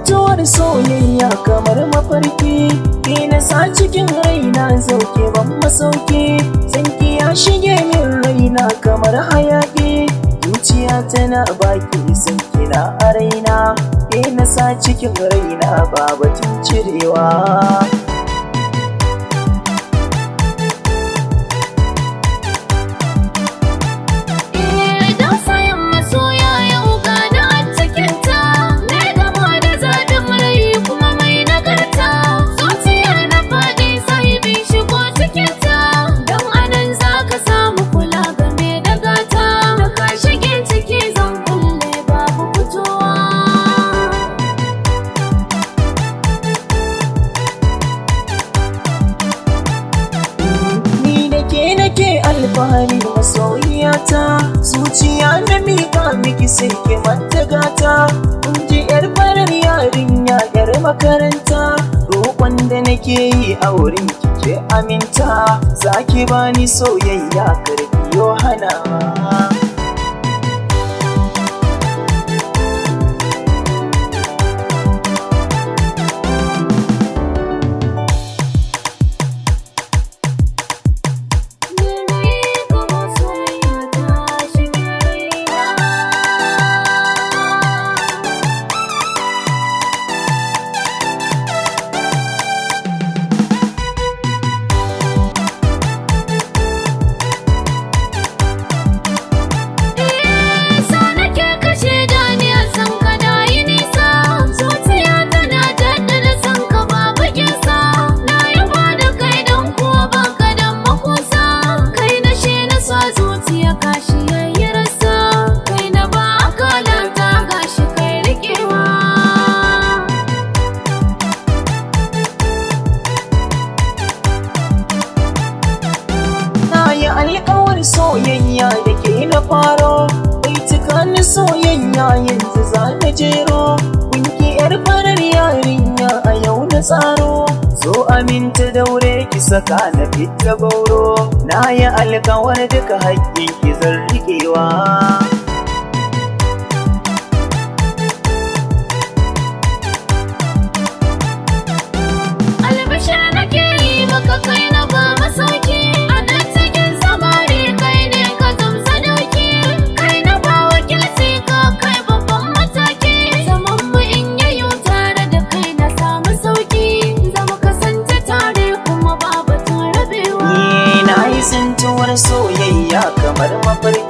mutuwar soyayya kamar mafarki, ke na sa cikin raina zauke ban masauki, sanki ya shige min raina kamar hayaki, zuciya tana baki sanki na a raina, ke na sa cikin raina ba batun cirewa. Alfahari masoyiyata, zuciya na miƙa miki sai ki manta gata, kun ji yar farar yarinya yar makaranta, roƙon da nake yi a wurin kike aminta, zaki bani soyayya karki yo hanawa. Alƙawar soyayya da ke na faro, bai cika ni soyayya yanzu za na jero, kunki yar farar yarinya a yau na tsaro, so aminta daure ki saka na fita bauro, na yi alƙawar duka haƙƙin ki zan riƙewa. Soyayya kamar mafarki.